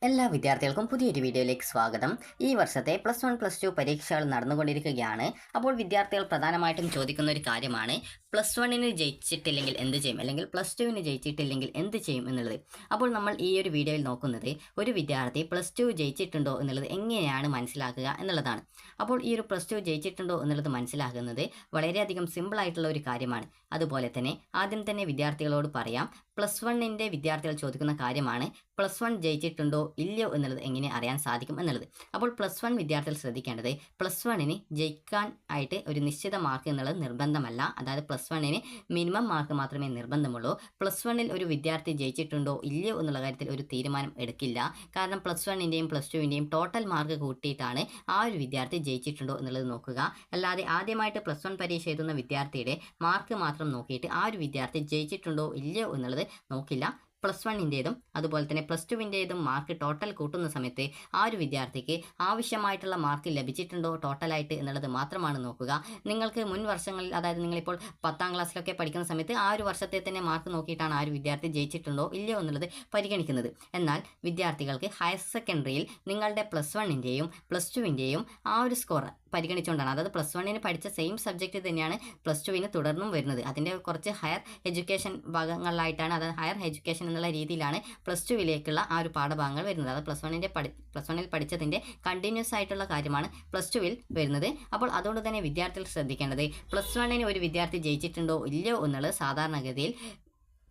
എല്ലാ വിദ്യാർത്ഥികൾക്കും പുതിയൊരു വീഡിയോയിലേക്ക് സ്വാഗതം. ഈ വർഷത്തെ +1 +2 പരീക്ഷകൾ നടന്നുകൊണ്ടിരിക്കുകയാണ്. അപ്പോൾ വിദ്യാർത്ഥികൾ പ്രധാനമായിട്ടും ചോദിക്കുന്ന ഒരു കാര്യമാണ് +1ന് ജയിച്ചിട്ടില്ലെങ്കിൽ എന്ത് ചെയ്യും, അല്ലെങ്കിൽ +2ന് ജയിച്ചിട്ടില്ലെങ്കിൽ എന്ത് ചെയ്യും എന്നുള്ളത്. അപ്പോൾ നമ്മൾ ഈ ഒരു വീഡിയോയിൽ നോക്കുന്നത് ഒരു വിദ്യാർത്ഥി +2 ജയിച്ചിട്ടുണ്ടോ എന്നുള്ളത് എങ്ങനെയാണ് മനസ്സിലാക്കുക എന്നുള്ളതാണ്. അപ്പോൾ ഈ ഒരു +2 ജയിച്ചിട്ടുണ്ടോ എന്നുള്ളത് മനസ്സിലാക്കുന്നത് വളരെയധികം സിമ്പിളായിട്ടുള്ള ഒരു കാര്യമാണ്. അതുപോലെ തന്നെ ആദ്യം തന്നെ വിദ്യാർത്ഥികളോട് പറയാം, +1ൻ്റെ വിദ്യാർത്ഥികൾ ചോദിക്കുന്ന കാര്യമാണ് +1 ജയിച്ചിട്ടുണ്ടോ ഇല്ലയോ എന്നുള്ളത് എങ്ങനെ അറിയാൻ സാധിക്കും എന്നുള്ളത്. അപ്പോൾ +1 വിദ്യാർത്ഥികൾ ശ്രദ്ധിക്കേണ്ടത്, +1ന് ജയിക്കാൻ ആയിട്ട് ഒരു നിശ്ചിത മാർക്ക് എന്നുള്ളത് നിർബന്ധമല്ല. അതായത് +1ന് മിനിമം മാർക്ക് മാത്രമേ നിർബന്ധമുള്ളൂ. +1ൽ ഒരു വിദ്യാർത്ഥി ജയിച്ചിട്ടുണ്ടോ ഇല്ലയോ എന്നുള്ള കാര്യത്തിൽ ഒരു തീരുമാനം എടുക്കില്ല. കാരണം +1ൻ്റെയും +2ൻ്റെയും ടോട്ടൽ മാർക്ക് കൂട്ടിയിട്ടാണ് ആ ഒരു വിദ്യാർത്ഥി ജയിച്ചിട്ടുണ്ടോ എന്നുള്ളത് നോക്കുക. അല്ലാതെ ആദ്യമായിട്ട് +1 പരീക്ഷ എഴുതുന്ന വിദ്യാർത്ഥിയുടെ മാർക്ക് മാത്രം നോക്കിയിട്ട് ആ ഒരു വിദ്യാർത്ഥി ജയിച്ചിട്ടുണ്ടോ ഇല്ലയോ എന്നുള്ളത് നോക്കില്ല. +1ൻ്റേതും അതുപോലെ തന്നെ +2ൻ്റേതും മാർക്ക് ടോട്ടൽ കൂട്ടുന്ന സമയത്ത് ആ ഒരു വിദ്യാർത്ഥിക്ക് ആവശ്യമായിട്ടുള്ള മാർക്ക് ലഭിച്ചിട്ടുണ്ടോ ടോട്ടലായിട്ട് എന്നുള്ളത് മാത്രമാണ് നോക്കുക. നിങ്ങൾക്ക് മുൻ വർഷങ്ങളിൽ, അതായത് നിങ്ങളിപ്പോൾ 10ാം ക്ലാസ്സിലൊക്കെ പഠിക്കുന്ന സമയത്ത് ആ ഒരു വർഷത്തെ തന്നെ മാർക്ക് നോക്കിയിട്ടാണ് ആ ഒരു വിദ്യാർത്ഥി ജയിച്ചിട്ടുണ്ടോ ഇല്ലയോ എന്നുള്ളത് പരിഗണിക്കുന്നത്. എന്നാൽ വിദ്യാർത്ഥികൾക്ക് ഹയർ സെക്കൻഡറിയിൽ നിങ്ങളുടെ +1ൻ്റെയും +2ൻ്റെയും ആ ഒരു സ്കോർ പരിഗണിച്ചുകൊണ്ടാണ്, അതായത് +1ന് പഠിച്ച സെയിം സബ്ജക്റ്റ് തന്നെയാണ് +2ന് തുടർന്നും വരുന്നത്. അതിൻ്റെ കുറച്ച് ഹയർ എഡ്യൂക്കേഷൻ ഭാഗങ്ങളിലായിട്ടാണ്, അതായത് ഹയർ എഡ്യൂക്കേഷൻ എന്നുള്ള രീതിയിലാണ് +2വിലേക്കുള്ള ആ ഒരു പാഠഭാഗങ്ങൾ വരുന്നത്. അത് +1ൽ പഠിച്ചതിൻ്റെ കണ്ടിന്യൂസ് ആയിട്ടുള്ള കാര്യമാണ് +2വിൽ വരുന്നത്. അപ്പോൾ അതുകൊണ്ട് തന്നെ വിദ്യാർത്ഥികൾ ശ്രദ്ധിക്കേണ്ടത്, +1ന് ഒരു വിദ്യാർത്ഥി ജയിച്ചിട്ടുണ്ടോ ഇല്ലയോ എന്നുള്ളത് സാധാരണഗതിയിൽ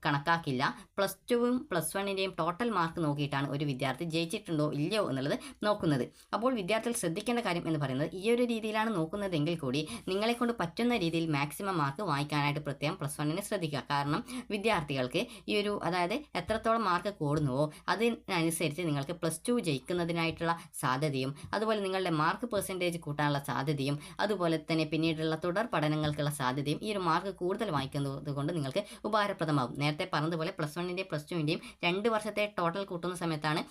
കണക്കാക്കില്ല. +2വും +1ൻ്റെയും ടോട്ടൽ മാർക്ക് നോക്കിയിട്ടാണ് ഒരു വിദ്യാർത്ഥി ജയിച്ചിട്ടുണ്ടോ ഇല്ലയോ എന്നുള്ളത് നോക്കുന്നത്. അപ്പോൾ വിദ്യാർത്ഥികൾ ശ്രദ്ധിക്കേണ്ട കാര്യം എന്ന് പറയുന്നത്, ഈ ഒരു രീതിയിലാണ് നോക്കുന്നതെങ്കിൽ കൂടി നിങ്ങളെക്കൊണ്ട് പറ്റുന്ന രീതിയിൽ മാക്സിമം മാർക്ക് വാങ്ങിക്കാനായിട്ട് പ്രത്യേകം +1ന് ശ്രദ്ധിക്കുക. കാരണം വിദ്യാർത്ഥികൾക്ക് ഈ ഒരു, അതായത് എത്രത്തോളം മാർക്ക് കൂടുന്നുവോ അതിനനുസരിച്ച് നിങ്ങൾക്ക് +2 ജയിക്കുന്നതിനായിട്ടുള്ള സാധ്യതയും, അതുപോലെ നിങ്ങളുടെ മാർക്ക് പെർസെൻറ്റേജ് കൂട്ടാനുള്ള സാധ്യതയും, അതുപോലെ തന്നെ പിന്നീടുള്ള തുടർ പഠനങ്ങൾക്കുള്ള സാധ്യതയും ഈ ഒരു മാർക്ക് കൂടുതൽ വാങ്ങിക്കുന്നത് കൊണ്ട് നിങ്ങൾക്ക് ഉപകാരപ്രദമാകും. നേരത്തെ പറഞ്ഞതുപോലെ +1ൻ്റെയും +2ൻ്റെയും 2 വർഷത്തെ ടോട്ടൽ കൂട്ടുന്ന സമയത്താണ്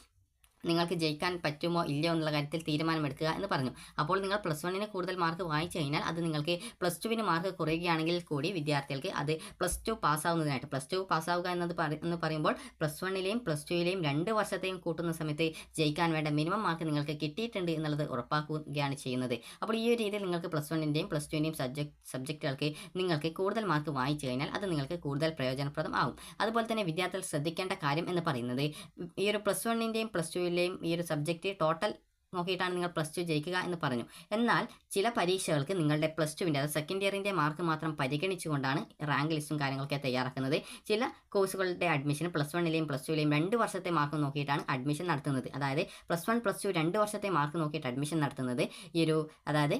നിങ്ങൾക്ക് ജയിക്കാൻ പറ്റുമോ ഇല്ലയോ എന്നുള്ള കാര്യത്തിൽ തീരുമാനമെടുക്കുക എന്ന് പറഞ്ഞു. അപ്പോൾ നിങ്ങൾ +1ന് കൂടുതൽ മാർക്ക് വായിച്ചു കഴിഞ്ഞാൽ അത് നിങ്ങൾക്ക് +2ന് മാർക്ക് കുറയുകയാണെങ്കിൽ കൂടി വിദ്യാർത്ഥികൾക്ക് അത് +2 പാസ്സാവുന്നതിനായിട്ട്, +2 പാസ്സാവുക എന്ന് പറയുമ്പോൾ +1ലെയും +2ലെയും 2 വർഷത്തെയും കൂട്ടുന്ന സമയത്ത് ജയിക്കാൻ വേണ്ട മിനിമം മാർക്ക് നിങ്ങൾക്ക് കിട്ടിയിട്ടുണ്ട് എന്നുള്ളത് ഉറപ്പാക്കുകയാണ് ചെയ്യുന്നത്. അപ്പോൾ ഈ ഒരു രീതിയിൽ നിങ്ങൾക്ക് +1ൻ്റെയും +2ൻ്റെയും സബ്ജക്റ്റുകൾക്ക് നിങ്ങൾക്ക് കൂടുതൽ മാർക്ക് വായിച്ചു കഴിഞ്ഞാൽ അത് നിങ്ങൾക്ക് കൂടുതൽ പ്രയോജനപ്രദം ആവും. അതുപോലെ തന്നെ വിദ്യാർത്ഥികൾ ശ്രദ്ധിക്കേണ്ട കാര്യം എന്ന് പറയുന്നത്, ഈ ഒരു +1ൻ്റെയും +2ലെയും ഈ ഒരു സബ്ജക്റ്റ് ടോട്ടൽ നോക്കിയിട്ടാണ് നിങ്ങൾ +2 ജയിക്കുക എന്ന് പറഞ്ഞു. എന്നാൽ ചില പരീക്ഷകൾക്ക് നിങ്ങളുടെ +2ൻ്റെ, അതായത് സെക്കൻഡ് ഇയറിൻ്റെ മാർക്ക് മാത്രം പരിഗണിച്ചുകൊണ്ടാണ് റാങ്ക് ലിസ്റ്റും കാര്യങ്ങളൊക്കെ തയ്യാറാക്കുന്നത്. ചില കോഴ്സുകളുടെ അഡ്മിഷൻ +1ലെയും +2ലെയും 2 വർഷത്തെ മാർക്ക് നോക്കിയിട്ടാണ് അഡ്മിഷൻ നടത്തുന്നത്. അതായത് +1 +2 2 വർഷത്തെ മാർക്ക് നോക്കിയിട്ട് അഡ്മിഷൻ നടത്തുന്നത് ഈ ഒരു, അതായത്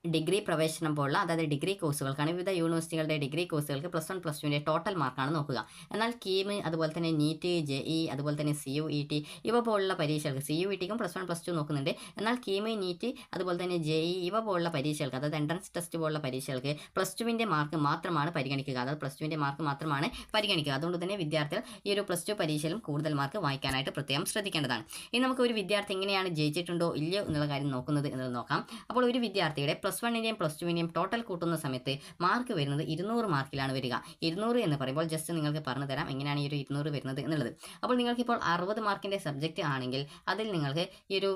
ഡിഗ്രി പ്രവേശനം പോലുള്ള, അതായത് ഡിഗ്രി കോഴ്സുകൾക്കാണ്. വിവിധ യൂണിവേഴ്സിറ്റികളുടെ ഡിഗ്രി കോഴ്സുകൾക്ക് +1 +2ൻ്റെ ടോട്ടൽ മാർക്കാണ് നോക്കുക. എന്നാൽ കീം, അതുപോലെ തന്നെ നീറ്റ്, JEE, അതുപോലെ തന്നെ CUET ഇവ പോലുള്ള പരീക്ഷകൾക്ക്, CUETക്കും +1 +2 നോക്കുന്നുണ്ട്. എന്നാൽ കീം, നീറ്റ്, അതുപോലെ തന്നെ JEE ഇവ പോലുള്ള പരീക്ഷകൾക്ക്, അതായത് എൻട്രൻസ് ടെസ്റ്റ് പോലുള്ള പരീക്ഷകൾക്ക് +2ൻ്റെ മാർക്ക് മാത്രമാണ് പരിഗണിക്കുക. അതായത് +2ൻ്റെ മാർക്ക് മാത്രമാണ് പരിഗണിക്കുക. അതുകൊണ്ട് തന്നെ വിദ്യാർത്ഥികൾ ഈ ഒരു +2 പരീക്ഷയിലും കൂടുതൽ മാർക്ക് വായിക്കാനായിട്ട് പ്രത്യേകം ശ്രദ്ധിക്കേണ്ടതാണ്. ഇനി നമുക്ക് ഒരു വിദ്യാർത്ഥി എങ്ങനെയാണ് ജയിച്ചിട്ടുണ്ടോ ഇല്ലയോ എന്നുള്ള കാര്യം നോക്കുന്നത് എന്നത് നോക്കാം. അപ്പോൾ ഒരു വിദ്യാർത്ഥിയുടെ +1ൻ്റെയും +2ൻ്റെയും ടോട്ടൽ കൂട്ടുന്ന സമയത്ത് മാർക്ക് വരുന്നത് 200 മാർക്കിലാണ് വരിക. 200 എന്ന് പറയുമ്പോൾ ജസ്റ്റ് നിങ്ങൾക്ക് പറഞ്ഞു തരാം എങ്ങനെയാണ് ഈ ഒരു 200 വരുന്നത് എന്നുള്ളത്. അപ്പോൾ നിങ്ങൾക്കിപ്പോൾ 60 മാർക്കിൻ്റെ സബ്ജക്റ്റ് ആണെങ്കിൽ അതിൽ നിങ്ങൾക്ക് ഈ ഒരു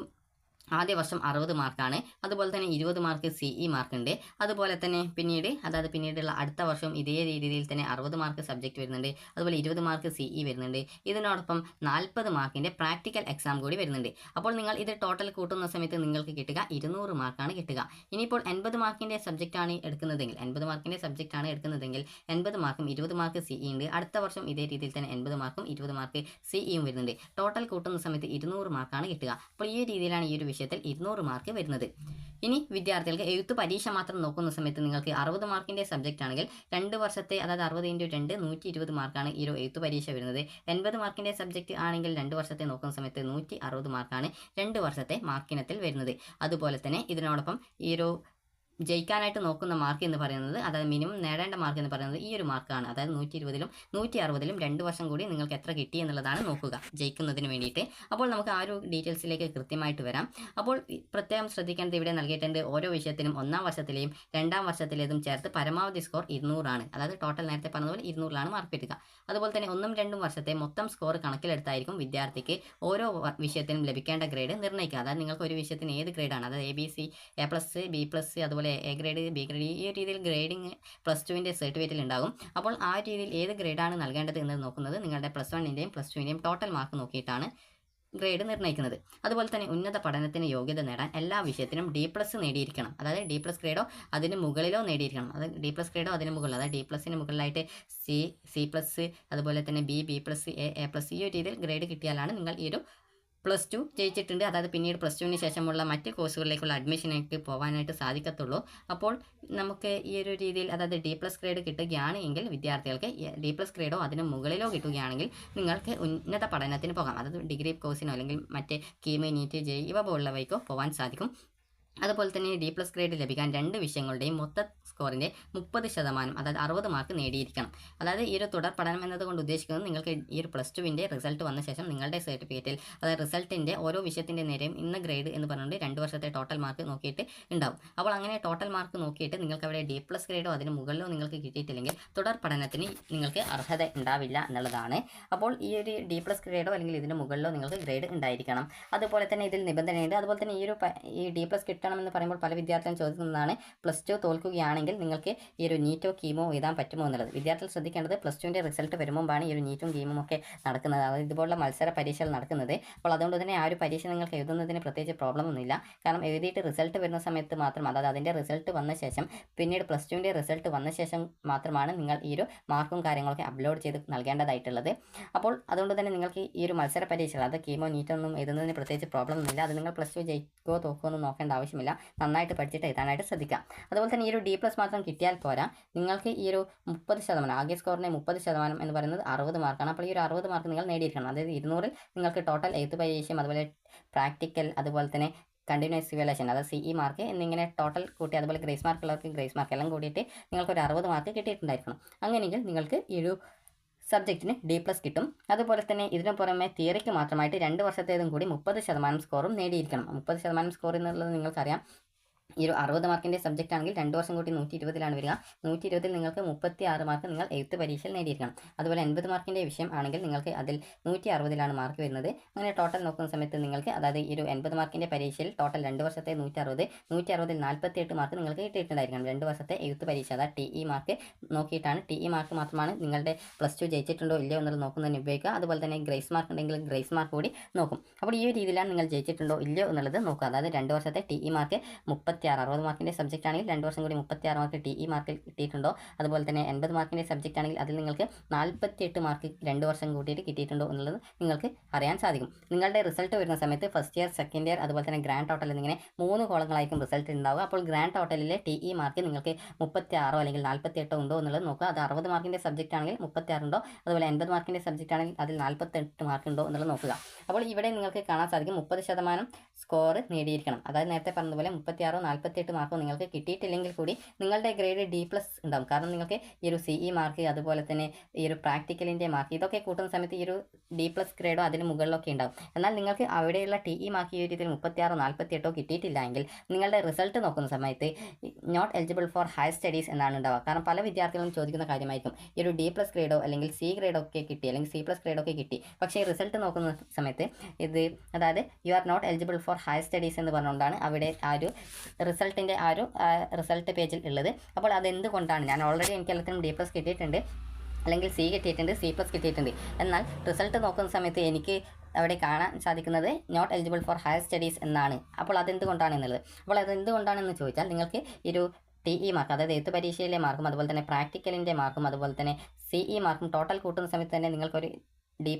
ആദ്യ വർഷം 60 മാർക്കാണ്. അതുപോലെ തന്നെ 20 മാർക്ക് CE മാർക്കുണ്ട്. അതുപോലെ തന്നെ പിന്നീടുള്ള അടുത്ത വർഷം ഇതേ രീതിയിൽ തന്നെ 60 മാർക്ക് സബ്ജക്റ്റ് വരുന്നുണ്ട്. അതുപോലെ 20 മാർക്ക് CE വരുന്നുണ്ട്. ഇതിനോടൊപ്പം 40 മാർക്കിൻ്റെ പ്രാക്ടിക്കൽ എക്സാം കൂടി വരുന്നുണ്ട്. അപ്പോൾ നിങ്ങൾ ഇത് ടോട്ടൽ കൂട്ടുന്ന സമയത്ത് നിങ്ങൾക്ക് കിട്ടുക 200 മാർക്കാണ് കിട്ടുക. ഇനിയിപ്പോൾ 80 മാർക്കിൻ്റെ സബ്ജക്റ്റാണ് എടുക്കുന്നതെങ്കിൽ 80 മാർക്കും 20 മാർക്ക് CE ഉണ്ട്. അടുത്ത വർഷം ഇതേ രീതിയിൽ തന്നെ 80 മാർക്കും 20 മാർക്ക് CEയും വരുന്നുണ്ട്. ടോട്ടൽ കൂട്ടുന്ന സമയത്ത് 200 മാർക്കാണ് കിട്ടുക. അപ്പോൾ ഈ രീതിയിലാണ് ഈ ഒരു വിഷയത്തിൽ 200 മാർക്ക് വരുന്നത്. ഇനി വിദ്യാർത്ഥികൾക്ക് എഴുത്ത് പരീക്ഷ മാത്രം നോക്കുന്ന സമയത്ത് നിങ്ങൾക്ക് 60 മാർക്കിൻ്റെ സബ്ജക്റ്റ് ആണെങ്കിൽ 2 വർഷത്തെ, അതായത് 60 × 2 120 മാർക്കാണ് ഈ ഒരു എഴുത്ത് പരീക്ഷ വരുന്നത്. 80 മാർക്കിൻ്റെ സബ്ജക്റ്റ് ആണെങ്കിൽ 2 വർഷത്തെ നോക്കുന്ന സമയത്ത് 160 മാർക്കാണ് 2 വർഷത്തെ മാർക്കിനത്തിൽ വരുന്നത്. അതുപോലെ തന്നെ ഇതിനോടൊപ്പം ഈ ഒരു ജയിക്കാനായിട്ട് നോക്കുന്ന മാർക്ക് എന്ന് പറയുന്നത്, അതായത് മിനിമം നേടേണ്ട മാർക്ക് എന്ന് പറയുന്നത് ഈ ഒരു മാർക്കാണ്. അതായത് 120ലും 160ലും 2 വർഷം കൂടി നിങ്ങൾക്ക് എത്ര കിട്ടി എന്നുള്ളതാണ് നോക്കുക ജയിക്കുന്നതിന് വേണ്ടിയിട്ട്. അപ്പോൾ നമുക്ക് ആ ഒരു ഡീറ്റെയിൽസിലേക്ക് കൃത്യമായിട്ട് വരാം. അപ്പോൾ പ്രത്യേകം ശ്രദ്ധിക്കേണ്ടത് ഇവിടെ നൽകിയിട്ടുണ്ട്, ഓരോ വിഷയത്തിനും 1-ാം വർഷത്തിലെയും 2-ാം വർഷത്തിലേതും ചേർത്ത് പരമാവധി സ്കോർ 200 ആണ്. അതായത് ടോട്ടൽ നേരത്തെ പറഞ്ഞതുപോലെ 200ലാണ് മാർക്ക് കിട്ടുക. അതുപോലെ തന്നെ 1-ഉം 2-ഉം വർഷത്തെ മൊത്തം സ്കോർ കണക്കിലെടുത്തായിരിക്കും വിദ്യാർത്ഥിക്ക് ഓരോ വിഷയത്തിനും ലഭിക്കേണ്ട ഗ്രേഡ് നിർണ്ണയിക്കുക. അതായത് നിങ്ങൾക്ക് ഒരു വിഷയത്തിന് ഏത് ഗ്രേഡാണ്, അതായത് ABC, A+, B+, അതുപോലെ A ഗ്രേഡ്, B ഗ്രേഡ്, ഈ ഒരു രീതിയിൽ ഗ്രേഡിങ് +2ൻ്റെ സർട്ടിഫിക്കറ്റിൽ ഉണ്ടാകും. അപ്പോൾ ആ രീതിയിൽ ഏത് ഗ്രേഡാണ് നൽകേണ്ടത് എന്ന് നോക്കുന്നത് നിങ്ങളുടെ +1ൻ്റെയും +2ൻ്റെയും ടോട്ടൽ മാർക്ക് നോക്കിയിട്ടാണ് ഗ്രേഡ് നിർണ്ണയിക്കുന്നത്. അതുപോലെ തന്നെ ഉന്നത പഠനത്തിന് യോഗ്യത നേടാൻ എല്ലാ വിഷയത്തിനും D+ നേടിയിരിക്കണം. അതായത് D+ ഗ്രേഡോ അതിന് മുകളിലോ നേടിയിരിക്കണം. അതായത് D+ ഗ്രേഡോ അതിന് മുകളിൽ, അതായത് D+ന് മുകളിലായിട്ട് C+, അതുപോലെ തന്നെ B+, A+, ഈ ഒരു രീതിയിൽ ഗ്രേഡ് കിട്ടിയാലാണ് നിങ്ങൾ ഈ ഒരു +2 ജയിച്ചിട്ടുണ്ട്. അതായത് പിന്നീട് +2ന് ശേഷമുള്ള മറ്റ് കോഴ്സുകളിലേക്കുള്ള അഡ്മിഷനായിട്ട് പോകാനായിട്ട് സാധിക്കത്തുള്ളൂ. അപ്പോൾ നമുക്ക് ഈ ഒരു രീതിയിൽ, അതായത് D+ ഗ്രേഡ് കിട്ടുകയാണ് എങ്കിൽ വിദ്യാർത്ഥികൾക്ക് D+ ഗ്രേഡോ അതിന് മുകളിലോ കിട്ടുകയാണെങ്കിൽ നിങ്ങൾക്ക് ഉന്നത പഠനത്തിന് പോകാം. അതായത് ഡിഗ്രി കോഴ്സിനോ അല്ലെങ്കിൽ മറ്റ് കീം, നീറ്റ്, JEE ഇവ പോലുള്ളവയ്ക്കോ പോകാൻ സാധിക്കും. അതുപോലെ തന്നെ D+ ഗ്രേഡ് ലഭിക്കാൻ 2 വിഷയങ്ങളുടെയും മൊത്ത സ്കോറിൻ്റെ 30%, അതായത് 60 മാർക്ക് നേടിയിരിക്കണം. അതായത് ഈ ഒരു തുടർ പഠനം എന്നതുകൊണ്ട് ഉദ്ദേശിക്കുന്നത് നിങ്ങൾക്ക് ഈ ഒരു +2ൻ്റെ റിസൾട്ട് വന്ന ശേഷം നിങ്ങളുടെ സർട്ടിഫിക്കറ്റിൽ, അതായത് റിസൾട്ടിൻ്റെ ഓരോ വിഷയത്തിൻ്റെ നേരെയും ഇന്ന ഗ്രേഡ് എന്ന് പറഞ്ഞുകൊണ്ട് 2 വർഷത്തെ ടോട്ടൽ മാർക്ക് നോക്കിയിട്ട് ഉണ്ടാവും. അപ്പോൾ അങ്ങനെ ടോട്ടൽ മാർക്ക് നോക്കിയിട്ട് നിങ്ങൾക്ക് അവിടെ D+ ഗ്രേഡോ അതിന് മുകളിലോ നിങ്ങൾക്ക് കിട്ടിയിട്ടില്ലെങ്കിൽ തുടർ പഠനത്തിന് നിങ്ങൾക്ക് അർഹത ഉണ്ടാവില്ല എന്നുള്ളതാണ്. അപ്പോൾ ഈ ഒരു D+ ഗ്രേഡോ അല്ലെങ്കിൽ ഇതിന് മുകളിലോ നിങ്ങൾക്ക് ഗ്രേഡ് ഉണ്ടായിരിക്കണം. അതുപോലെ തന്നെ ഇതിൽ നിബന്ധനയുണ്ട്. അതുപോലെ തന്നെ ഈ D+ കിട്ടണമെന്ന് പറയുമ്പോൾ പല വിദ്യാർത്ഥികളും ചോദിക്കുന്നതാണ്, +2 തോൽക്കുകയാണെങ്കിൽ നിങ്ങൾക്ക് ഈ ഒരു നീറ്റോ കീമോ എഴുതാൻ പറ്റുമോ എന്നുള്ളത്. വിദ്യാർത്ഥികൾ ശ്രദ്ധിക്കേണ്ടത് +2ൻ്റെ റിസൾട്ട് വരുമ്പോഴാണ് ഈ ഒരു നീറ്റും കീമും ഒക്കെ നടക്കുന്നത്, അതായത് ഇതുപോലുള്ള മത്സര പരീക്ഷകൾ നടക്കുന്നത്. അപ്പോൾ അതുകൊണ്ട് തന്നെ ആ ഒരു പരീക്ഷ നിങ്ങൾക്ക് എഴുതുന്നതിന് പ്രത്യേകിച്ച് പ്രോബ്ലം ഒന്നുമില്ല. കാരണം എഴുതിയിട്ട് റിസൾട്ട് വരുന്ന സമയത്ത് മാത്രം, അതായത് അതിൻ്റെ റിസൾട്ട് വന്ന ശേഷം പിന്നീട് +2ൻ്റെ റിസൾട്ട് വന്ന ശേഷം മാത്രമാണ് നിങ്ങൾ ഈ ഒരു മാർക്കും കാര്യങ്ങളൊക്കെ അപ്ലോഡ് ചെയ്ത് നൽകേണ്ടതായിട്ടുള്ളത്. അപ്പോൾ അതുകൊണ്ട് തന്നെ നിങ്ങൾക്ക് ഈ ഒരു മത്സര പരീക്ഷകൾ, അത് കീമോ നീറ്റോ ഒന്നും എഴുതുന്നതിന് പ്രത്യേകിച്ച് പ്രോബ്ലം ഒന്നുമില്ല. അത് നിങ്ങൾ +2 ജയിക്കോ തോക്കോ ഒന്നും നോക്കേണ്ട ആവശ്യമില്ല. നന്നായിട്ട് പഠിച്ചിട്ട് എഴുതാനായിട്ട് ശ്രദ്ധിക്കാം. അതുപോലെ തന്നെ ഈ ഒരു D+ മാത്രം കിട്ടിയാൽ പോരാ, നിങ്ങൾക്ക് ഈ ഒരു 30%, ആകെ സ്കോറിൻ്റെ 30% എന്ന് പറയുന്നത് 60 മാർക്കാണ്. അപ്പോൾ ഈ ഒരു 60 മാർക്ക് നിങ്ങൾ നേടിയിരിക്കണം. അതായത് 200ൽ നിങ്ങൾക്ക് ടോട്ടൽ എഴുത്ത് പരീക്ഷയും അതുപോലെ പ്രാക്ടിക്കൽ, അതുപോലെ തന്നെ കണ്ടിന്യൂസ് ഇവാലുവേഷൻ, അതായത് CE മാർക്ക് എന്നിങ്ങനെ ടോട്ടൽ കൂട്ടി, അതുപോലെ ഗ്രേസ് മാർക്ക് ഉള്ളവർക്ക് ഗ്രേസ് മാർക്ക് എല്ലാം കൂടിയിട്ട് നിങ്ങൾക്കൊരു 60 മാർക്ക് കിട്ടിയിട്ടുണ്ടായിരിക്കണം. അങ്ങനെയെങ്കിൽ നിങ്ങൾക്ക് ഈ ഒരു സബ്ജക്റ്റിന് D+ കിട്ടും. അതുപോലെ തന്നെ ഇതിനു പുറമെ തിയറിക്ക് മാത്രമായിട്ട് 2 വർഷത്തേതും കൂടി 30% സ്കോറും നേടിയിരിക്കണം. 30% സ്കോർ എന്നുള്ളത് നിങ്ങൾക്കറിയാം, ഈ ഒരു 60 മാർക്കിൻ്റെ സബ്ജക്റ്റ് ആണെങ്കിൽ 2 വർഷം കൂടി 120ലാണ് വരിക. 120ൽ നിങ്ങൾക്ക് 36 മാർക്ക് നിങ്ങൾ എഴുത്ത് പരീക്ഷയിൽ നേടിയിരിക്കണം. അതുപോലെ 80 മാർക്കിൻ്റെ വിഷയം ആണെങ്കിൽ നിങ്ങൾക്ക് അതിൽ 160ലാണ് മാർക്ക് വരുന്നത്. അങ്ങനെ ടോട്ടൽ നോക്കുന്ന സമയത്ത് നിങ്ങൾക്ക്, അതായത് ഈ ഒരു 80 മാർക്കിൻ്റെ പരീക്ഷയിൽ ടോട്ടൽ 2 വർഷത്തെ 160, 160ൽ 48 മാർക്ക് നിങ്ങൾക്ക് കിട്ടിയിട്ടുണ്ടായിരിക്കണം. 2 വർഷത്തെ എഴുത്ത് പരീക്ഷ, അതായത് TE മാർക്ക് നോക്കിയിട്ടാണ്. TE മാർക്ക് മാത്രമാണ് നിങ്ങളുടെ +2 ജയിച്ചിട്ടുണ്ടോ ഇല്ലയോ എന്നുള്ളത് നോക്കുന്നതിന് ഉപയോഗിക്കുക. അതുപോലെ തന്നെ ഗ്രേസ് മാർക്ക് ഉണ്ടെങ്കിൽ ഗ്രേസ് മാർക്ക് കൂടി നോക്കും. അപ്പോൾ ഈ ഒരു രീതിയിലാണ് നിങ്ങൾ ജയിച്ചിട്ടുണ്ടോ ഇല്ലയോ എന്നുള്ളത് നോക്കുക. അതായത് 2 വർഷത്തെ TE മാർക്ക് 60 മാർക്കിൻ്റെ സബ്ജക്റ്റ് ആണെങ്കിൽ 2 വർഷം കൂടി 36 മാർക്ക് TE മാർക്ക് കിട്ടിയിട്ടുണ്ടോ. അതുപോലെ തന്നെ 80 മാർക്കിൻ്റെ സബ്ജക്റ്റ് ആണെങ്കിൽ അതിൽ നിങ്ങൾക്ക് 48 മാർക്ക് 2 വർഷം കൂട്ടിയിട്ട് കിട്ടിയിട്ടുണ്ടോ എന്നുള്ളത് നിങ്ങൾക്ക് അറിയാൻ സാധിക്കും. നിങ്ങളുടെ റിസൾട്ട് വരുന്ന സമയത്ത് ഫസ്റ്റ് ഇയർ, സെക്കൻഡ് ഇയർ, അതുപോലെ തന്നെ ഗ്രാൻഡ് ടോട്ടൽ എന്നിങ്ങനെ 3 കോളങ്ങളായിരിക്കും റിസൾട്ട് ഉണ്ടാവുക. അപ്പോൾ ഗ്രാൻഡ് ടോട്ടലിലെ TE മാർക്ക് നിങ്ങൾക്ക് 36 അല്ലെങ്കിൽ 48 ഉണ്ടോ എന്നുള്ളത് നോക്കുക. അത് 60 മാർക്കിൻ്റെ സബ്ജക്റ്റ് ആണെങ്കിൽ 36 ഉണ്ടോ, അതുപോലെ 80 മാർക്കിൻ്റെ സബ്ജക്റ്റ് ആണെങ്കിൽ അതിൽ 48 മാർക്ക് ഉണ്ടോ എന്നുള്ളത് നോക്കുക. അപ്പോൾ ഇവിടെ നിങ്ങൾക്ക് കാണാൻ സാധിക്കും 30% സ്കോർ നേടിയിരിക്കണം. അതായത് നേരത്തെ പറഞ്ഞതുപോലെ 36 48 മാർക്കോ നിങ്ങൾക്ക് കിട്ടിയിട്ടില്ലെങ്കിൽ കൂടി നിങ്ങളുടെ ഗ്രേഡ് D+ ഉണ്ടാകും. കാരണം നിങ്ങൾക്ക് ഈ ഒരു CE മാർക്ക്, അതുപോലെ തന്നെ ഈ ഒരു പ്രാക്ടിക്കലിൻ്റെ മാർക്ക് ഇതൊക്കെ കൂട്ടുന്ന സമയത്ത് ഈ ഒരു D+ ഗ്രേഡോ അതിന് മുകളിലൊക്കെ ഉണ്ടാകും. എന്നാൽ നിങ്ങൾക്ക് അവിടെയുള്ള TE മാർക്ക് ഈ ഒരു രീതിയിൽ 36 48 കിട്ടിയിട്ടില്ല എങ്കിൽ നിങ്ങളുടെ റിസൾട്ട് നോക്കുന്ന സമയത്ത് not eligible for higher studies എന്നാണ് ഉണ്ടാവുക. കാരണം പല വിദ്യാർത്ഥികളും ചോദിക്കുന്ന കാര്യമായിരിക്കും, ഈ ഒരു D+ ഗ്രേഡോ അല്ലെങ്കിൽ C ഗ്രേഡോ ഒക്കെ കിട്ടി, അല്ലെങ്കിൽ C+ ഗ്രേഡോ ഒക്കെ കിട്ടി, പക്ഷേ റിസൾട്ട് നോക്കുന്ന സമയത്ത് ഇത്, അതായത് you are not eligible for higher studies എന്ന് പറഞ്ഞുകൊണ്ടാണ് അവിടെ ആ ഒരു റിസൾട്ടിൻ്റെ ആ ഒരു റിസൾട്ട് പേജിൽ ഉള്ളത്. അപ്പോൾ അതെന്തുകൊണ്ടാണ്, ഞാൻ ഓൾറെഡി എനിക്ക് എല്ലാത്തിനും D+ കിട്ടിയിട്ടുണ്ട്, അല്ലെങ്കിൽ C കിട്ടിയിട്ടുണ്ട്, C+ കിട്ടിയിട്ടുണ്ട്. എന്നാൽ റിസൾട്ട് നോക്കുന്ന സമയത്ത് എനിക്ക് അവിടെ കാണാൻ സാധിക്കുന്നത് not eligible for higher studies എന്നാണ്. അപ്പോൾ അതെന്തുകൊണ്ടാണ് എന്നുള്ളത്. അപ്പോൾ അതെന്തുകൊണ്ടാണെന്ന് ചോദിച്ചാൽ നിങ്ങൾക്ക് ഈ ഒരു TE മാർക്ക്, അതായത് എഴുത്ത് പരീക്ഷയിലെ മാർക്കും അതുപോലെ തന്നെ പ്രാക്ടിക്കലിൻ്റെ മാർക്കും അതുപോലെ തന്നെ CE മാർക്കും ടോട്ടൽ കൂട്ടുന്ന സമയത്ത് തന്നെ നിങ്ങൾക്കൊരു D+,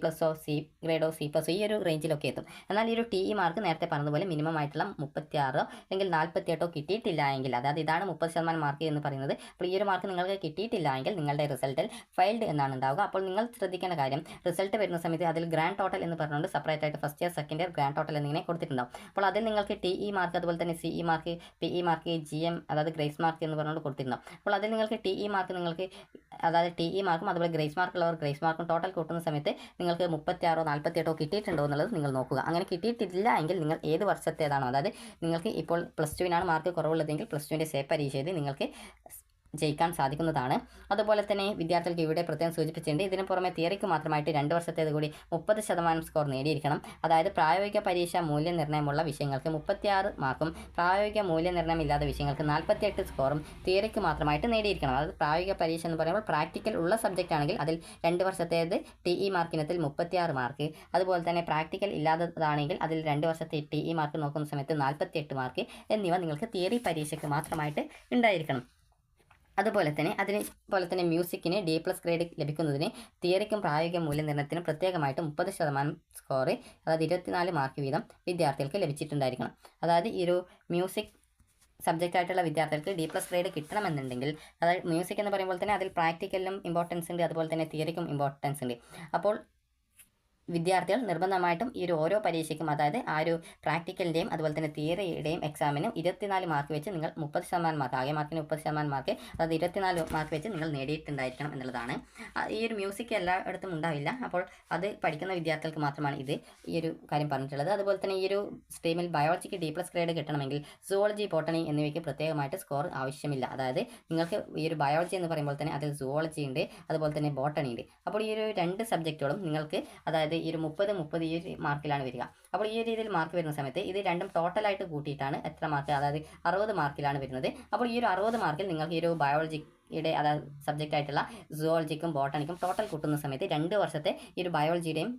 സി ഗ്രേഡോ, C+, ഈ ഒരു റേഞ്ചിലൊക്കെ എത്തും. എന്നാൽ ഈ ഒരു TE മാർക്ക് നേരത്തെ പറഞ്ഞതുപോലെ മിനിമം ആയിട്ടുള്ള 36 അല്ലെങ്കിൽ 48 കിട്ടിയിട്ടില്ല എങ്കിൽ, അതായത് ഇതാണ് 30% മാർക്ക് എന്ന് പറയുന്നത്. അപ്പോൾ ഈ ഒരു മാർക്ക് നിങ്ങൾക്ക് കിട്ടിയിട്ടില്ല എങ്കിൽ നിങ്ങളുടെ റിസൾട്ടിൽ ഫെയിൽഡ് എന്നാണ് ഉണ്ടാവുക. അപ്പോൾ നിങ്ങൾ ശ്രദ്ധിക്കേണ്ട കാര്യം, റിസൾട്ട് വരുന്ന സമയത്ത് അതിൽ ഗ്രാൻഡ് ടോട്ടൽ എന്ന് പറഞ്ഞുകൊണ്ട് സെപ്പറേറ്റ് ആയിട്ട് first year, second year, grand total എന്നിങ്ങനെ കൊടുത്തിട്ടുണ്ടാവും. അപ്പോൾ അതിൽ നിങ്ങൾക്ക് TE മാർക്ക്, അതുപോലെ തന്നെ CE mark, PE mark, GM അതായത് ഗ്രേസ് മാർക്ക് എന്ന് പറഞ്ഞുകൊണ്ട് കൊടുത്തിട്ടുണ്ടാവും. അപ്പോൾ അതിൽ നിങ്ങൾക്ക് TE മാർക്ക് നിങ്ങൾക്ക്, അതായത് TE മാർക്കും അതുപോലെ ഗ്രേസ് മാർക്ക് ഉള്ളവർ ഗ്രേസ് മാർക്കും ടോട്ടൽ കൂട്ടുന്ന സമയത്ത് നിങ്ങൾക്ക് 36 48 കിട്ടിയിട്ടുണ്ടോ എന്നുള്ളത് നിങ്ങൾ നോക്കുക. അങ്ങനെ കിട്ടിയിട്ടില്ല എങ്കിൽ നിങ്ങൾ ഏത് വർഷത്തേതാണോ, അതായത് നിങ്ങൾക്ക് ഇപ്പോൾ +2വിനാണ് മാർക്ക് കുറവുള്ളതെങ്കിൽ +2വിൻ്റെ സേ പരീക്ഷ എഴുതി നിങ്ങൾക്ക് ജയിക്കാൻ സാധിക്കുന്നതാണ്. അതുപോലെ തന്നെ വിദ്യാർത്ഥികൾക്ക് ഇവിടെ പ്രത്യേകം സൂചിപ്പിച്ചിട്ടുണ്ട്, ഇതിന് പുറമെ തിയറിക്ക് മാത്രമായിട്ട് 2 വർഷത്തേത് കൂടി 30% സ്കോർ നേടിയിരിക്കണം. അതായത് പ്രായോഗിക പരീക്ഷ മൂല്യനിർണ്ണയമുള്ള വിഷയങ്ങൾക്ക് 36 മാർക്കും പ്രായോഗിക മൂല്യനിർണ്ണയം ഇല്ലാത്ത വിഷയങ്ങൾക്ക് 48 സ്കോറും തിയറിക്ക് മാത്രമായിട്ട് നേടിയിരിക്കണം. അതായത് പ്രായോഗിക പരീക്ഷ എന്ന് പറയുമ്പോൾ പ്രാക്ടിക്കൽ ഉള്ള സബ്ജക്റ്റ് ആണെങ്കിൽ അതിൽ 2 വർഷത്തേത് TE മാർക്കിനത്തിൽ 36 മാർക്ക്, അതുപോലെ തന്നെ പ്രാക്ടിക്കൽ ഇല്ലാത്തതാണെങ്കിൽ അതിൽ 2 വർഷത്തെ TE മാർക്ക് നോക്കുന്ന സമയത്ത് 48 മാർക്ക് എന്നിവ നിങ്ങൾക്ക് തിയറി പരീക്ഷയ്ക്ക് മാത്രമായിട്ട് ഉണ്ടായിരിക്കണം. അതുപോലെ തന്നെ മ്യൂസിക്കിന് D+ ഗ്രേഡ് ലഭിക്കുന്നതിന് തിയറിക്കും പ്രായോഗിക മൂല്യനിർണ്ണയത്തിനും പ്രത്യേകമായിട്ട് 30% സ്കോർ, അതായത് 24 മാർക്ക് വീതം വിദ്യാർത്ഥികൾക്ക് ലഭിച്ചിട്ടുണ്ടായിരിക്കണം. അതായത് ഈ ഒരു മ്യൂസിക് സബ്ജക്റ്റ് ആയിട്ടുള്ള വിദ്യാർത്ഥികൾക്ക് D+ ഗ്രേഡ് കിട്ടണമെന്നുണ്ടെങ്കിൽ, അതായത് മ്യൂസിക് എന്ന് പറയുമ്പോൾ തന്നെ അതിൽ പ്രാക്ടിക്കലിനും ഇമ്പോർട്ടൻസ് ഉണ്ട്, അതുപോലെ തന്നെ തിയറിക്കും ഇമ്പോർട്ടൻസ് ഉണ്ട്. അപ്പോൾ വിദ്യാർത്ഥികൾ നിർബന്ധമായിട്ടും ഈ ഒരു ഓരോ പരീക്ഷയ്ക്കും, അതായത് ആ ഒരു പ്രാക്ടിക്കലിൻ്റെയും അതുപോലെ തന്നെ തിയറിയുടെയും എക്സാമിനും 24 മാർക്ക് വെച്ച് നിങ്ങൾ 30% മാർക്ക്, ആകെ മാർക്കിന് 30% മാർക്ക്, അതായത് 24 മാർക്ക് വെച്ച് നിങ്ങൾ നേടിയിട്ടുണ്ടായിരിക്കണം എന്നുള്ളതാണ്. ഈ ഒരു മ്യൂസിക് എല്ലായിടത്തും ഉണ്ടാവില്ല, അപ്പോൾ അത് പഠിക്കുന്ന വിദ്യാർത്ഥികൾക്ക് മാത്രമാണ് ഈ ഒരു കാര്യം പറഞ്ഞിട്ടുള്ളത്. അതുപോലെ തന്നെ ഈ ഒരു സ്ട്രീമിൽ ബയോളജിക്ക് D+ ഗ്രേഡ് കിട്ടണമെങ്കിൽ സുവോളജി, ബോട്ടണി എന്നിവയ്ക്ക് പ്രത്യേകമായിട്ട് സ്കോർ ആവശ്യമില്ല. അതായത് നിങ്ങൾക്ക് ഈ ഒരു ബയോളജി എന്ന് പറയുമ്പോൾ തന്നെ അതിൽ സുവോളജി ഉണ്ട്, അതുപോലെ തന്നെ ബോട്ടണി ഉണ്ട്. അപ്പോൾ ഈ ഒരു 2 സബ്ജക്റ്റുകളും നിങ്ങൾക്ക്, അതായത് ഈ ഒരു 30 ഈ ഒരു മാർക്കിലാണ് വരിക. അപ്പോൾ ഈ രീതിയിൽ മാർക്ക് വരുന്ന സമയത്ത് ഇത് രണ്ടും ടോട്ടലായിട്ട് കൂട്ടിയിട്ടാണ് എത്ര മാർക്ക്, അതായത് 60 മാർക്കിലാണ് വരുന്നത്. അപ്പോൾ ഈ ഒരു 60 മാർക്കിൽ നിങ്ങൾക്ക് ഈ ഒരു ബയോളജിയുടെ, അതായത് സബ്ജക്റ്റ് ആയിട്ടുള്ള സുവോളജിക്കും ബോട്ടണിക്കും ടോട്ടൽ കൂട്ടുന്ന സമയത്ത് 2 വർഷത്തെ ഈ ഒരു ബയോളജിയുടെയും,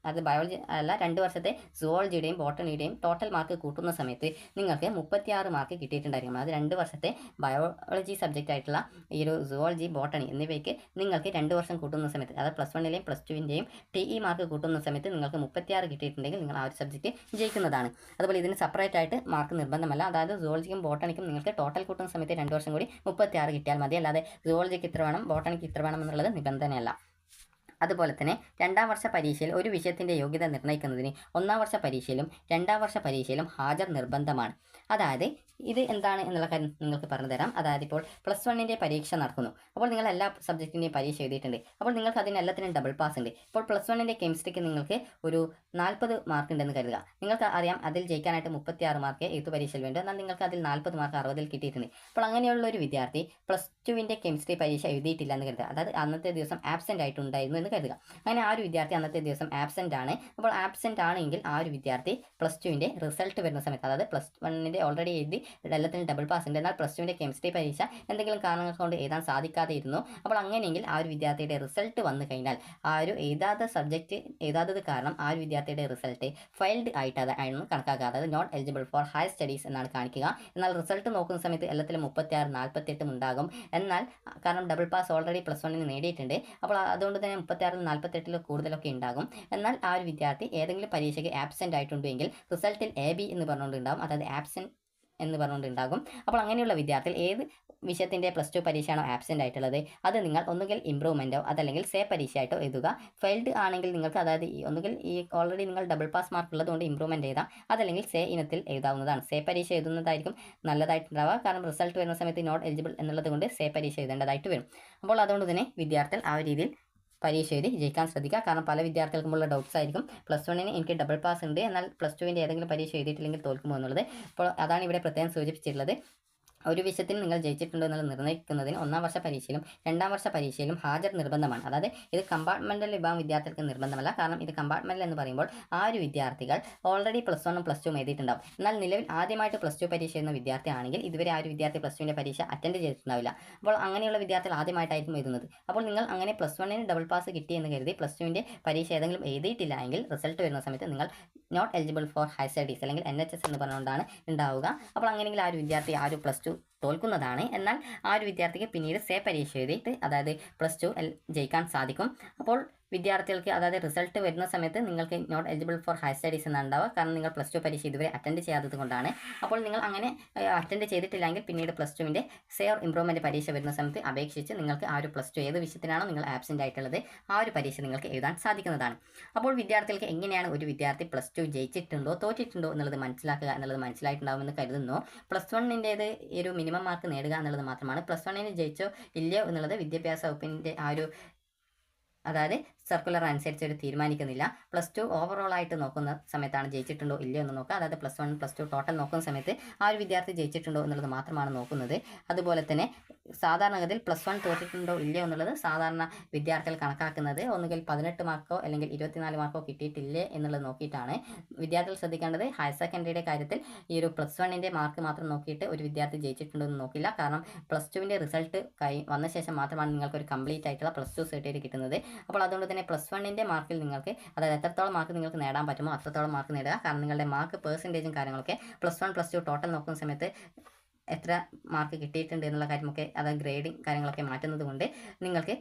അത് ബയോളജി അല്ല 2 വർഷത്തെ സുവോളജിയുടെയും ബോട്ടണിയുടെയും ടോട്ടൽ മാർക്ക് കൂട്ടുന്ന സമയത്ത് നിങ്ങൾക്ക് 36 മാർക്ക് കിട്ടിയിട്ടുണ്ടായിരിക്കും. അത് 2 വർഷത്തെ ബയോളജി സബ്ജക്റ്റ് ആയിട്ടുള്ള ഈ ഒരു സുവോളജി, ബോട്ടണി എന്നിവയ്ക്ക് നിങ്ങൾക്ക് 2 വർഷം കൂട്ടുന്ന സമയത്ത്, അതായത് +1ലെയും +2വിൻ്റെയും TE മാർക്ക് കൂട്ടുന്ന സമയത്ത് നിങ്ങൾക്ക് 36 കിട്ടിയിട്ടുണ്ടെങ്കിൽ നിങ്ങൾ ആ ഒരു സബ്ജക്റ്റ് ജയിക്കുന്നതാണ്. അതുപോലെ ഇതിന് സെപ്പറേറ്റ് ആയിട്ട് മാർക്ക് നിർബന്ധമല്ല. അതായത് സുവോളജിക്കും ബോട്ടണിക്കും നിങ്ങൾക്ക് ടോട്ടൽ കൂട്ടുന്ന സമയത്ത് 2 വർഷം കൂടി 36 കിട്ടിയാൽ മതി. അല്ലാതെ സുവോളജിക്ക് ഇത്ര വേണം, ബോട്ടണിക്ക് ഇത്ര വേണം എന്നുള്ളത് നിബന്ധനയല്ല. അതുപോലെ തന്നെ 2ാം വർഷ പരീക്ഷയിൽ ഒരു വിഷയത്തിൻ്റെ യോഗ്യത നിർണ്ണയിക്കുന്നതിന് 1ാം വർഷ പരീക്ഷയിലും 2ാം വർഷ പരീക്ഷയിലും ഹാജർ നിർബന്ധമാണ്. അതായത് ഇത് എന്താണ് എന്നുള്ള കാര്യം നിങ്ങൾക്ക് പറഞ്ഞു തരാം. അതായത് ഇപ്പോൾ +1ൻ്റെ പരീക്ഷ നടക്കുന്നു. അപ്പോൾ നിങ്ങൾ എല്ലാ സബ്ജക്റ്റിൻ്റെയും പരീക്ഷ എഴുതിയിട്ടുണ്ട്. അപ്പോൾ നിങ്ങൾക്ക് അതിനെല്ലാത്തിനും ഡബിൾ പാസ് ഉണ്ട്. ഇപ്പോൾ +1ൻ്റെ കെമിസ്ട്രിക്ക് നിങ്ങൾക്ക് ഒരു 40 മാർക്ക് ഉണ്ടെന്ന് കരുതുക. നിങ്ങൾക്ക് അറിയാം അതിൽ ജയിക്കാനായിട്ട് 36 മാർക്ക് എഴുത്ത് പരീക്ഷയിൽ വേണ്ടി, എന്നാൽ നിങ്ങൾക്ക് അതിൽ 40 മാർക്ക് 60ൽ കിട്ടിയിട്ടുണ്ട്. അപ്പോൾ അങ്ങനെയുള്ള ഒരു വിദ്യാർത്ഥി +2ൻ്റെ കെമിസ്ട്രി പരീക്ഷ എഴുതിയിട്ടില്ല എന്ന് കരുതുക. അതായത് അന്നത്തെ ദിവസം ആബ്സെൻ്റ് ആയിട്ടുണ്ടായിരുന്നു എന്ന് കരുതുക. അങ്ങനെ ആ ഒരു വിദ്യാർത്ഥി അന്നത്തെ ദിവസം ആബ്സെൻ്റ് ആണ്. അപ്പോൾ ആബ്സെൻ്റ് ആണെങ്കിൽ ആ ഒരു വിദ്യാർത്ഥി +2ൻ്റെ റിസൾട്ട് വരുന്ന സമയത്ത്, അതായത് +1ൻ്റെ ഓൾറെഡി എഴുതി എല്ലാത്തിനും ഡബിൾ പാസ് ഉണ്ട്, എന്നാൽ +2ൻ്റെ കെമിസ്ട്രി പരീക്ഷ എന്തെങ്കിലും കാരണങ്ങൾ കൊണ്ട് എഴുതാൻ സാധിക്കാതെ ഇരുന്നു. അപ്പോൾ അങ്ങനെയെങ്കിൽ ആ ഒരു വിദ്യാർത്ഥിയുടെ റിസൾട്ട് വന്നു കഴിഞ്ഞാൽ ആ ഒരു എഴുതാത്തത് കാരണം ആ ഒരു വിദ്യാർത്ഥിയുടെ റിസൾട്ട് ഫെയിൽഡ് ആയിട്ടാണ് കണക്കാക്കുക. അതായത് not eligible for higher studies എന്നാണ് കാണിക്കുക. എന്നാൽ റിസൾട്ട് നോക്കുന്ന സമയത്ത് എല്ലാത്തിലും 36 48 ഉണ്ടാകും. എന്നാൽ കാരണം ഡബിൾ പാസ് ഓൾറെഡി +1ന് നേടിയിട്ടുണ്ട്, അപ്പോൾ അതുകൊണ്ട് തന്നെ 36 48 കൂടുതലൊക്കെ ഉണ്ടാകും. എന്നാൽ ആ ഒരു വിദ്യാർത്ഥി ഏതെങ്കിലും പരീക്ഷയ്ക്ക് ആബ്സെൻ്റ് ആയിട്ടുണ്ടെങ്കിൽ റിസൾട്ടിൽ AB എന്ന് പറഞ്ഞുകൊണ്ടുണ്ടാകും, അതായത് ആബ്സെൻറ്റ് എന്ന് പറഞ്ഞുകൊണ്ടുണ്ടാകും. അപ്പോൾ അങ്ങനെയുള്ള വിദ്യാർത്ഥികൾ ഏത് വിഷയത്തിൻ്റെ +2 പരീക്ഷയാണോ ആബ്സെൻ്റ് ആയിട്ടുള്ളത് അത് നിങ്ങൾ ഒന്നുകിൽ ഇമ്പ്രൂവ്മെൻറ്റോ അതല്ലെങ്കിൽ സേ പരീക്ഷയായിട്ടോ എഴുതുക. ഫെയിൽഡ് ആണെങ്കിൽ നിങ്ങൾക്ക്, അതായത് ഒന്നുകിൽ ഈ ഓൾറെഡി നിങ്ങൾ ഡബിൾ പാസ് മാർക്ക് ഉള്ളതുകൊണ്ട് ഇമ്പ്രൂവ്മെൻറ്റ് എഴുതാം, അതല്ലെങ്കിൽ സേ ഇനത്തിൽ എഴുതാവുന്നതാണ്. സേ പരീക്ഷ എഴുതുന്നതായിരിക്കും നല്ലതായിട്ടുണ്ടാവുക. കാരണം റിസൾട്ട് വരുന്ന സമയത്ത് നോട്ട് എലിജിബിൾ എന്നുള്ളത് കൊണ്ട് സേ പരീക്ഷ എഴുതേണ്ടതായിട്ട് വരും. അപ്പോൾ അതുകൊണ്ട് തന്നെ വിദ്യാർത്ഥികൾ ആ ഒരു രീതിയിൽ പരീക്ഷ എഴുതി ജയിക്കാൻ ശ്രദ്ധിക്കുക. കാരണം പല വിദ്യാർത്ഥികൾക്കുമുള്ള ഡൗട്ട്സ് ആയിരിക്കും, +1ന് എനിക്ക് ഡബിൾ പാസ് ഉണ്ട്, എന്നാൽ +2ൻ്റെ ഏതെങ്കിലും പരീക്ഷ എഴുതിയിട്ടില്ലെങ്കിൽ തോൽക്കുമോ എന്നുള്ളത്. അപ്പോൾ അതാണ് ഇവിടെ പ്രത്യേകം സൂചിപ്പിച്ചിട്ടുള്ളത്. ഒരു വിഷയത്തിൽ നിങ്ങൾ ജയിച്ചിട്ടുണ്ടോ എന്നുള്ളത് നിർണ്ണയിക്കുന്നതിന് 1ാം വർഷ പരീക്ഷയിലും 2ാം വർഷ പരീക്ഷയിലും ഹാജർ നിർബന്ധമാണ്. അതായത് ഇത് കമ്പാർട്ട്മെൻ്റൽ വിഭാഗം വിദ്യാർത്ഥികൾക്ക് നിർബന്ധമല്ല. കാരണം ഇത് കമ്പാർട്ട്മെൻ്റൽ എന്ന് പറയുമ്പോൾ ആ ഒരു വിദ്യാർത്ഥികൾ ഓൾറെഡി +1ഉം +2ഉം എഴുതിയിട്ടുണ്ടാവും. എന്നാൽ നിലവിൽ ആദ്യമായിട്ട് +2 പരീക്ഷ എഴുതുന്ന വിദ്യാർത്ഥി ആണെങ്കിൽ ഇതുവരെ ആ ഒരു വിദ്യാർത്ഥി +2ൻ്റെ പരീക്ഷ അറ്റൻഡ് ചെയ്തിട്ടുണ്ടാവില്ല. അപ്പോൾ അങ്ങനെയുള്ള വിദ്യാർത്ഥികൾ ആദ്യമായിട്ടായിരിക്കും എഴുതുന്നത്. അപ്പോൾ നിങ്ങൾ അങ്ങനെ +1ന് ഡബിൾ പാസ് കിട്ടി എന്ന് കരുതി +2ൻ്റെ പരീക്ഷ ഏതെങ്കിലും എഴുതിയിട്ടില്ല എങ്കിൽ റിസൾട്ട് വരുന്ന സമയത്ത് നിങ്ങൾ not eligible for higher studies അല്ലെങ്കിൽ NHS എന്ന് പറഞ്ഞുകൊണ്ടാണ് ഉണ്ടാവുക. അപ്പോൾ അങ്ങനെയെങ്കിൽ ആ ഒരു വിദ്യാർത്ഥി ആ ഒരു +2 തോൽക്കുന്നതാണ്. എന്നാൽ ആ ഒരു വിദ്യാർത്ഥിക്ക് പിന്നീട് സേ പരീക്ഷ എഴുതിയിട്ട്, അതായത് +2 ജയിക്കാൻ സാധിക്കും. അപ്പോൾ വിദ്യാർത്ഥികൾക്ക് അതായത് റിസൾട്ട് വരുന്ന സമയത്ത് നിങ്ങൾക്ക് not eligible for higher studies എന്നാണ് ഉണ്ടാവുക. കാരണം നിങ്ങൾ പ്ലസ് ടു പരീക്ഷ ഇതുവരെ അറ്റൻഡ് ചെയ്യാത്തത് കൊണ്ടാണ്. അപ്പോൾ നിങ്ങൾ അങ്ങനെ അറ്റൻഡ് ചെയ്തിട്ടില്ലെങ്കിൽ പിന്നീട് പ്ലസ് ടുവിൻ്റെ സേർ ഇംപ്രൂവ്മെൻറ്റ് പരീക്ഷ വരുന്ന സമയത്ത് അപേക്ഷിച്ച് നിങ്ങൾക്ക് ആ ഒരു പ്ലസ് ടു ഏത് വിഷയത്തിനാണോ നിങ്ങൾ ആബ്സെൻ്റ് ആയിട്ടുള്ളത് ആ ഒരു പരീക്ഷ നിങ്ങൾക്ക് എഴുതാൻ സാധിക്കുന്നതാണ്. അപ്പോൾ വിദ്യാർത്ഥികൾക്ക് എങ്ങനെയാണ് ഒരു വിദ്യാർത്ഥി പ്ലസ് ടു ജയിച്ചിട്ടുണ്ടോ തോറ്റിട്ടുണ്ടോ എന്നുള്ളത് മനസ്സിലാക്കുക എന്നുള്ളത് മനസ്സിലായിട്ടുണ്ടാവുമെന്ന് കരുതുന്നു. പ്ലസ് വണ്ണിൻ്റേത് ഒരു മിനിമം മാർക്ക് നേടുക എന്നുള്ളത് മാത്രമാണ്. പ്ലസ് വണ്ണിന് ജയിച്ചോ ഇല്ലയോ എന്നുള്ളത് വിദ്യാഭ്യാസ വകുപ്പിൻ്റെ ആ ഒരു അതായത് സർക്കുലർ അനുസരിച്ച് ഒരു തീരുമാനിക്കുന്നില്ല. പ്ലസ് ടു ഓവറോൾ ആയിട്ട് നോക്കുന്ന സമയത്താണ് ജയിച്ചിട്ടുണ്ടോ ഇല്ലയോ എന്ന് നോക്കുക. അതായത് plus one plus two total നോക്കുന്ന സമയത്ത് ആ ഒരു വിദ്യാർത്ഥി ജയിച്ചിട്ടുണ്ടോ എന്നുള്ളത് മാത്രമാണ് നോക്കുന്നത്. അതുപോലെ തന്നെ സാധാരണഗതിയിൽ പ്ലസ് വൺ തോറ്റിട്ടുണ്ടോ ഇല്ലയോ എന്നുള്ളത് സാധാരണ വിദ്യാർത്ഥികൾ കണക്കാക്കുന്നത് ഒന്നുകിൽ 18 മാർക്കോ അല്ലെങ്കിൽ 24 മാർക്കോ കിട്ടിയിട്ടില്ലേ എന്നുള്ളത് നോക്കിയിട്ടാണ്. വിദ്യാർത്ഥികൾ ശ്രദ്ധിക്കേണ്ടത് ഹയർ സെക്കൻഡറിയുടെ കാര്യത്തിൽ ഈ ഒരു പ്ലസ് വണ്ണിൻ്റെ മാർക്ക് മാത്രം നോക്കിയിട്ട് ഒരു വിദ്യാർത്ഥി ജയിച്ചിട്ടുണ്ടോ എന്ന് നോക്കില്ല. കാരണം പ്ലസ് ടുവിൻ്റെ റിസൾട്ട് വന്ന ശേഷം മാത്രമാണ് നിങ്ങൾക്ക് ഒരു കംപ്ലീറ്റ് ആയിട്ടുള്ള പ്ലസ് ടു സർട്ടിഫിക്കറ്റ് കിട്ടുന്നത്. അപ്പോൾ അതുകൊണ്ട് തന്നെ പ്ലസ് വണ്ണിൻ്റെ മാർക്കിൽ നിങ്ങൾക്ക് അതായത് എത്രത്തോളം മാർക്ക് നിങ്ങൾക്ക് നേടാൻ പറ്റുമോ അത്രത്തോളം മാർക്ക് നേടുക. കാരണം നിങ്ങളുടെ മാർക്ക് പെർസെൻറ്റേജും കാര്യങ്ങളൊക്കെ plus one plus two total നോക്കുന്ന സമയത്ത് എത്ര മാർക്ക് കിട്ടിയിട്ടുണ്ട് എന്നുള്ള കാര്യമൊക്കെ അതായത് ഗ്രേഡിങ് കാര്യങ്ങളൊക്കെ മാറ്റുന്നത് കൊണ്ട് നിങ്ങൾക്ക്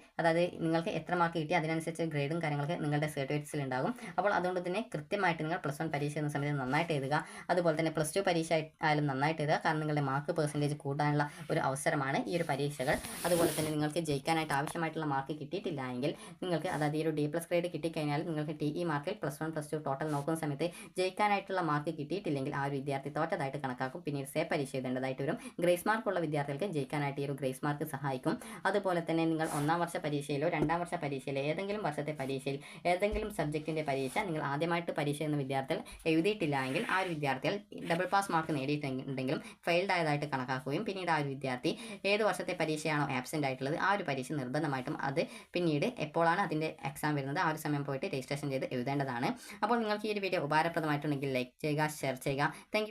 എത്ര മാർക്ക് കിട്ടി അതിനനുസരിച്ച് ഗ്രേഡും കാര്യങ്ങളൊക്കെ നിങ്ങളുടെ സർട്ടിഫിക്കറ്റ്സിൽ ഉണ്ടാകും. അപ്പോൾ അതുകൊണ്ട് തന്നെ കൃത്യമായിട്ട് നിങ്ങൾ പ്ലസ് വൺ പരീക്ഷ എന്ന സമയത്ത് നന്നായിട്ട് എഴുതുക. അതുപോലെ തന്നെ പ്ലസ് ടു പരീക്ഷ ആയാലും നന്നായിട്ട് എഴുതുക. കാരണം നിങ്ങളുടെ മാർക്ക് പെർസെൻറ്റേജ് കൂടാനുള്ള ഒരു അവസരമാണ് ഈ ഒരു പരീക്ഷകൾ. അതുപോലെ തന്നെ നിങ്ങൾക്ക് ജയിക്കാനായിട്ട് ആവശ്യമായിട്ടുള്ള മാർക്ക് കിട്ടിയിട്ടില്ല എങ്കിൽ നിങ്ങൾക്ക് അതായത് ഈ ഒരു D+ ഗ്രേഡ് കിട്ടിക്കഴിഞ്ഞാൽ നിങ്ങൾക്ക് TE മാർക്കിൽ plus one plus two total നോക്കുന്ന സമയത്ത് ജയിക്കാനായിട്ടുള്ള മാർക്ക് കിട്ടിയിട്ടില്ലെങ്കിൽ ആ ഒരു വിദ്യാർത്ഥി തോറ്റതായിട്ട് കണക്കാക്കും. പിന്നീട് സേ പരീക്ഷ എഴുതേണ്ടതായിട്ട് വരും. ഗ്രേസ് മാർക്കുള്ള വിദ്യാർത്ഥികൾക്ക് ജയിക്കാനായിട്ട് ഈ ഒരു ഗ്രേസ് മാർക്ക് സഹായിക്കും. അതുപോലെ തന്നെ നിങ്ങൾ 1ാം വർഷ പരീക്ഷയിലോ 2ാം വർഷ പരീക്ഷയിലോ ഏതെങ്കിലും വർഷത്തെ പരീക്ഷയിൽ ഏതെങ്കിലും സബ്ജക്റ്റിൻ്റെ പരീക്ഷ നിങ്ങൾ ആദ്യമായിട്ട് പരീക്ഷ എന്ന വിദ്യാർത്ഥികൾ എഴുതിയിട്ടില്ല എങ്കിൽ ആ ഒരു വിദ്യാർത്ഥികൾ ഡബിൾ പാസ് മാർക്ക് നേടിയിട്ടുണ്ടെങ്കിലും ഫെയിൽഡ് ആയതായിട്ട് കണക്കാക്കുകയും പിന്നീട് ആ ഒരു വിദ്യാർത്ഥി ഏത് വർഷത്തെ പരീക്ഷയാണോ ആബ്സെൻ്റ് ആയിട്ടുള്ളത് ആ ഒരു പരീക്ഷ നിർബന്ധമായിട്ടും അത് പിന്നീട് എപ്പോഴാണ് അതിൻ്റെ എക്സാം വരുന്നത് ആ ഒരു സമയം പോയിട്ട് രജിസ്ട്രേഷൻ ചെയ്ത് എഴുതേണ്ടതാണ്. അപ്പോൾ നിങ്ങൾക്ക് ഈ ഒരു വീഡിയോ ഉപകാരപ്രദമായിട്ടുണ്ടെങ്കിൽ ലൈക്ക് ചെയ്യുക, ഷെയർ ചെയ്യുക. താങ്ക്